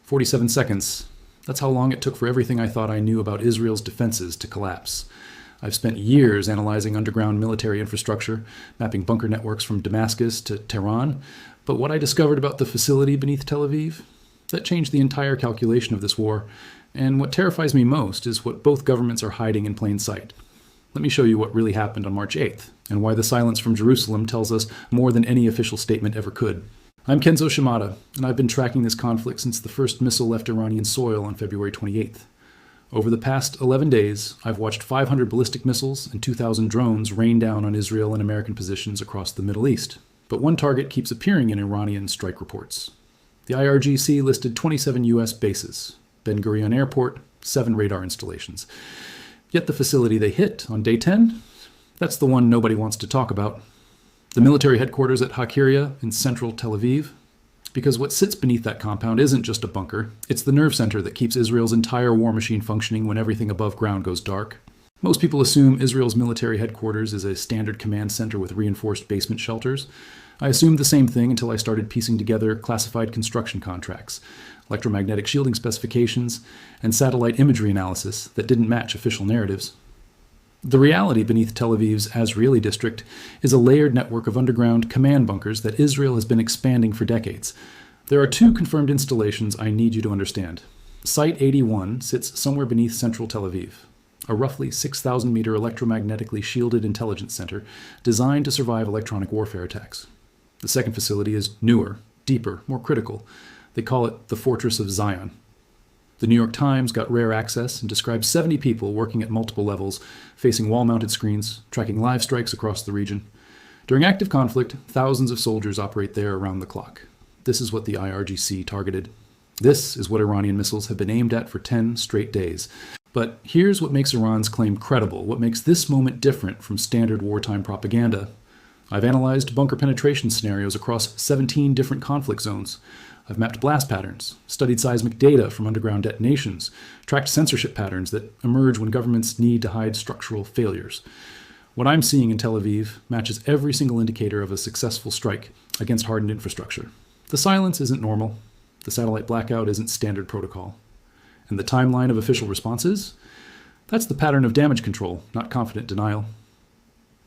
47 seconds. That's how long it took for everything I thought I knew about Israel's defenses to collapse. I've spent years analyzing underground military infrastructure, mapping bunker networks from Damascus to Tehran, but what I discovered about the facility beneath Tel Aviv, that changed the entire calculation of this war, and what terrifies me most is what both governments are hiding in plain sight. Let me show you what really happened on March 8th, and why the silence from Jerusalem tells us more than any official statement ever could. I'm Kenzo Shimada, and I've been tracking this conflict since the first missile left Iranian soil on February 28th. Over the past 11 days, I've watched 500 ballistic missiles and 2,000 drones rain down on Israel and American positions across the Middle East. But one target keeps appearing in Iranian strike reports. The IRGC listed 27 U.S. bases, Ben Gurion Airport, 7 radar installations. Yet the facility they hit on day 10, that's the one nobody wants to talk about. The military headquarters at HaKirya in central Tel Aviv. Because what sits beneath that compound isn't just a bunker, it's the nerve center that keeps Israel's entire war machine functioning when everything above ground goes dark. Most people assume Israel's military headquarters is a standard command center with reinforced basement shelters. I assumed the same thing until I started piecing together classified construction contracts, electromagnetic shielding specifications, and satellite imagery analysis that didn't match official narratives. The reality beneath Tel Aviv's Azrieli district is a layered network of underground command bunkers that Israel has been expanding for decades. There are 2 confirmed installations I need you to understand. Site 81 sits somewhere beneath central Tel Aviv, a roughly 6,000-meter electromagnetically shielded intelligence center designed to survive electronic warfare attacks. The second facility is newer, deeper, more critical. They call it the Fortress of Zion. The New York Times got rare access and described 70 people working at multiple levels, facing wall-mounted screens, tracking live strikes across the region. During active conflict, thousands of soldiers operate there around the clock. This is what the IRGC targeted. This is what Iranian missiles have been aimed at for 10 straight days. But here's what makes Iran's claim credible, what makes this moment different from standard wartime propaganda. I've analyzed bunker penetration scenarios across 17 different conflict zones. I've mapped blast patterns, studied seismic data from underground detonations, tracked censorship patterns that emerge when governments need to hide structural failures. What I'm seeing in Tel Aviv matches every single indicator of a successful strike against hardened infrastructure. The silence isn't normal. The satellite blackout isn't standard protocol. And the timeline of official responses? That's the pattern of damage control, not confident denial.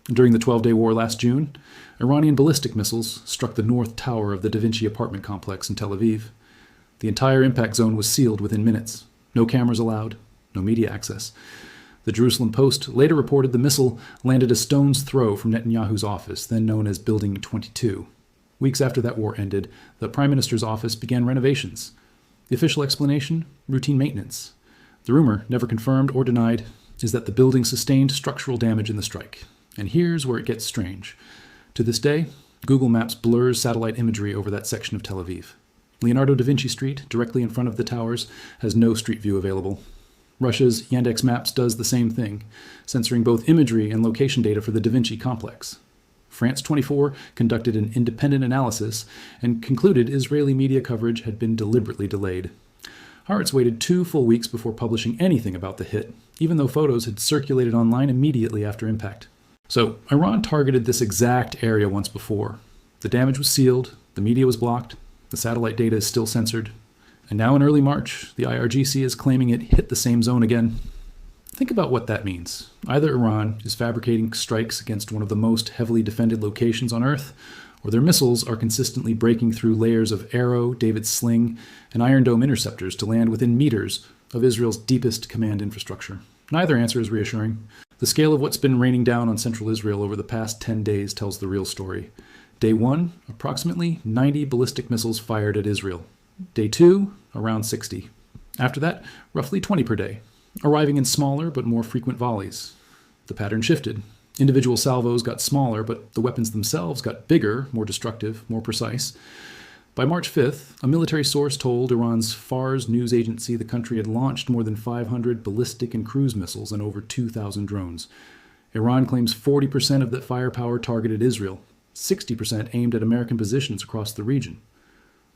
During the 12-day war last June, Iranian ballistic missiles struck the north tower of the Vinci apartment complex in Tel Aviv. The entire impact zone was sealed within minutes. No cameras allowed, no media access. The Jerusalem Post later reported the missile landed a stone's throw from Netanyahu's office, then known as Building 22. Weeks after that war ended, the Prime Minister's office began renovations. The official explanation? Routine maintenance. The rumor, never confirmed or denied, is that the building sustained structural damage in the strike. And here's where it gets strange. To this day, Google Maps blurs satellite imagery over that section of Tel Aviv. Leonardo da Vinci Street, directly in front of the towers, has no street view available. Russia's Yandex Maps does the same thing, censoring both imagery and location data for the Da Vinci complex. France 24 conducted an independent analysis and concluded Israeli media coverage had been deliberately delayed. Haaretz waited 2 full weeks before publishing anything about the hit, even though photos had circulated online immediately after impact. So, Iran targeted this exact area once before. The damage was sealed, the media was blocked, the satellite data is still censored, and now in early March, the IRGC is claiming it hit the same zone again. Think about what that means. Either Iran is fabricating strikes against one of the most heavily defended locations on Earth, or their missiles are consistently breaking through layers of Arrow, David's Sling, and Iron Dome interceptors to land within meters of Israel's deepest command infrastructure. Neither answer is reassuring. The scale of what's been raining down on central Israel over the past 10 days tells the real story. Day 1, approximately 90 ballistic missiles fired at Israel. Day 2, around 60. After that, roughly 20 per day, arriving in smaller but more frequent volleys. The pattern shifted. Individual salvos got smaller, but the weapons themselves got bigger, more destructive, more precise. By March 5th, a military source told Iran's Fars news agency the country had launched more than 500 ballistic and cruise missiles and over 2,000 drones. Iran claims 40% of that firepower targeted Israel, 60% aimed at American positions across the region.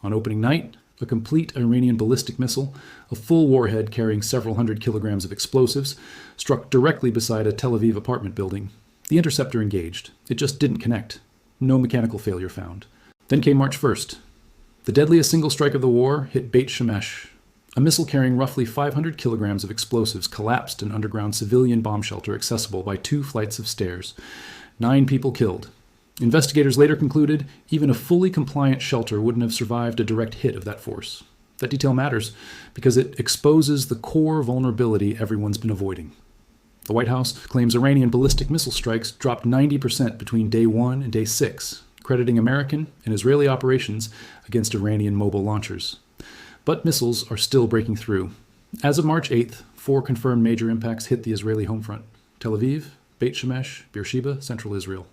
On opening night, a complete Iranian ballistic missile, a full warhead carrying several hundred kilograms of explosives, struck directly beside a Tel Aviv apartment building. The interceptor engaged. It just didn't connect. No mechanical failure found. Then came March 1st. The deadliest single strike of the war hit Beit Shemesh, A missile carrying roughly 500 kilograms of explosives collapsed an underground civilian bomb shelter accessible by 2 flights of stairs. 9 people killed. Investigators later concluded even a fully compliant shelter wouldn't have survived a direct hit of that force. That detail matters because it exposes the core vulnerability everyone's been avoiding. The White House claims Iranian ballistic missile strikes dropped 90% between day 1 and day 6, crediting American and Israeli operations against Iranian mobile launchers. But missiles are still breaking through. As of March 8th, 4 confirmed major impacts hit the Israeli home front: Tel Aviv, Beit Shemesh, Beersheba, central Israel.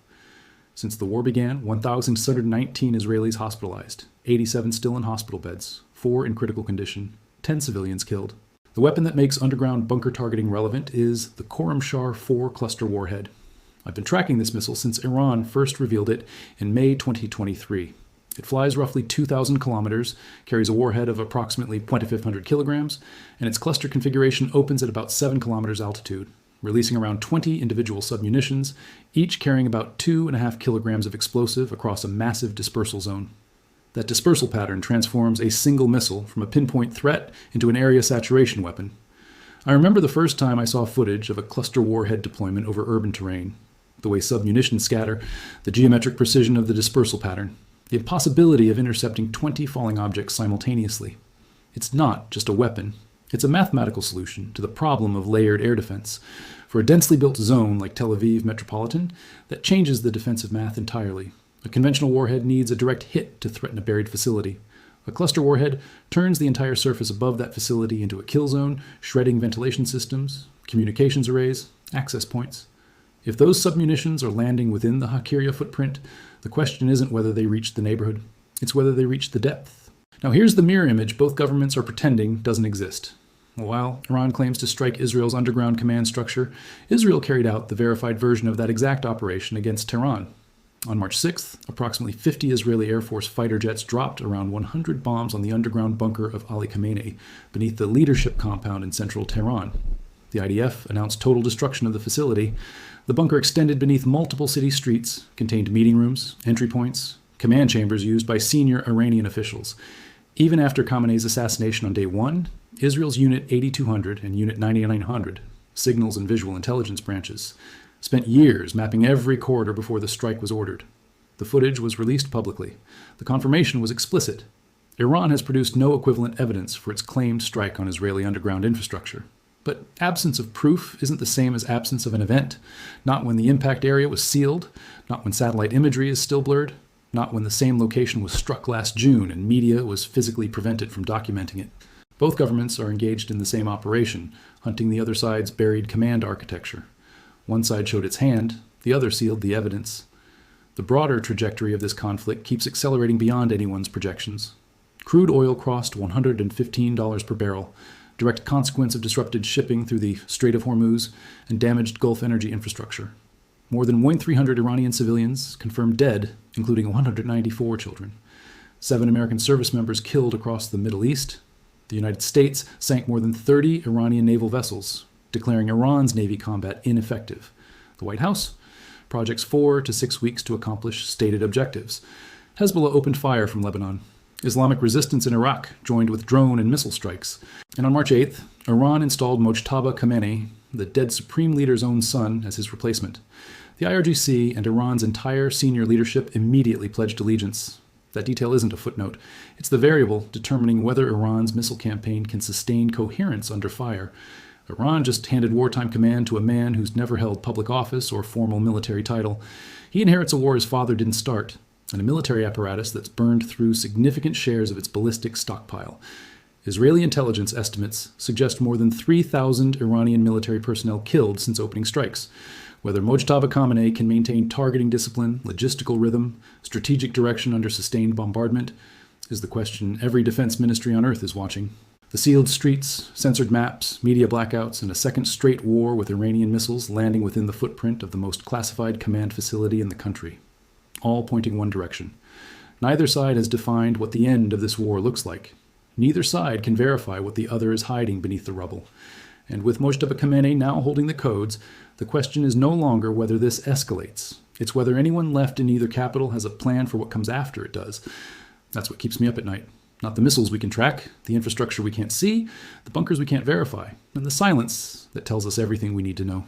Since the war began, 1,619 Israelis hospitalized, 87 still in hospital beds, 4 in critical condition, 10 civilians killed. The weapon that makes underground bunker targeting relevant is the Khorramshahr 4 cluster warhead. I've been tracking this missile since Iran first revealed it in May 2023. It flies roughly 2,000 kilometers, carries a warhead of approximately 2,500 kilograms, and its cluster configuration opens at about 7 kilometers altitude, releasing around 20 individual submunitions, each carrying about 2.5 kilograms of explosive across a massive dispersal zone. That dispersal pattern transforms a single missile from a pinpoint threat into an area saturation weapon. I remember the first time I saw footage of a cluster warhead deployment over urban terrain. The way submunitions scatter, the geometric precision of the dispersal pattern, the impossibility of intercepting 20 falling objects simultaneously. It's not just a weapon. It's a mathematical solution to the problem of layered air defense. For a densely built zone like Tel Aviv metropolitan, that changes the defensive math entirely. A conventional warhead needs a direct hit to threaten a buried facility. A cluster warhead turns the entire surface above that facility into a kill zone, shredding ventilation systems, communications arrays, access points. If those submunitions are landing within the HaKirya footprint, the question isn't whether they reach the neighborhood, it's whether they reach the depth. Now here's the mirror image both governments are pretending doesn't exist. While Iran claims to strike Israel's underground command structure, Israel carried out the verified version of that exact operation against Tehran. On March 6th, approximately 50 Israeli Air Force fighter jets dropped around 100 bombs on the underground bunker of Ali Khamenei beneath the leadership compound in central Tehran. The IDF announced total destruction of the facility. The bunker extended beneath multiple city streets, contained meeting rooms, entry points, command chambers used by senior Iranian officials. Even after Khamenei's assassination on day 1, Israel's Unit 8200 and Unit 9900, signals and visual intelligence branches, spent years mapping every corridor before the strike was ordered. The footage was released publicly. The confirmation was explicit. Iran has produced no equivalent evidence for its claimed strike on Israeli underground infrastructure. But absence of proof isn't the same as absence of an event. Not when the impact area was sealed, not when satellite imagery is still blurred, not when the same location was struck last June and media was physically prevented from documenting it. Both governments are engaged in the same operation, hunting the other side's buried command architecture. One side showed its hand, the other sealed the evidence. The broader trajectory of this conflict keeps accelerating beyond anyone's projections. Crude oil crossed $115 per barrel, direct consequence of disrupted shipping through the Strait of Hormuz and damaged Gulf energy infrastructure. More than 1,300 Iranian civilians confirmed dead, including 194 children. 7 American service members killed across the Middle East. The United States sank more than 30 Iranian naval vessels, declaring Iran's Navy combat ineffective. The White House projects 4 to 6 weeks to accomplish stated objectives. Hezbollah opened fire from Lebanon. Islamic resistance in Iraq joined with drone and missile strikes. And on March 8th, Iran installed Mojtaba Khamenei, the dead supreme leader's own son, as his replacement. The IRGC and Iran's entire senior leadership immediately pledged allegiance. That detail isn't a footnote. It's the variable determining whether Iran's missile campaign can sustain coherence under fire. Iran just handed wartime command to a man who's never held public office or formal military title. He inherits a war his father didn't start, and a military apparatus that's burned through significant shares of its ballistic stockpile. Israeli intelligence estimates suggest more than 3,000 Iranian military personnel killed since opening strikes. Whether Mojtaba Khamenei can maintain targeting discipline, logistical rhythm, strategic direction under sustained bombardment is the question every defense ministry on earth is watching. The sealed streets, censored maps, media blackouts, and a second straight war with Iranian missiles landing within the footprint of the most classified command facility in the country, all pointing one direction. Neither side has defined what the end of this war looks like. Neither side can verify what the other is hiding beneath the rubble. And with Mojtaba Khamenei now holding the codes, the question is no longer whether this escalates. It's whether anyone left in either capital has a plan for what comes after it does. That's what keeps me up at night. Not the missiles we can track, the infrastructure we can't see, the bunkers we can't verify, and the silence that tells us everything we need to know.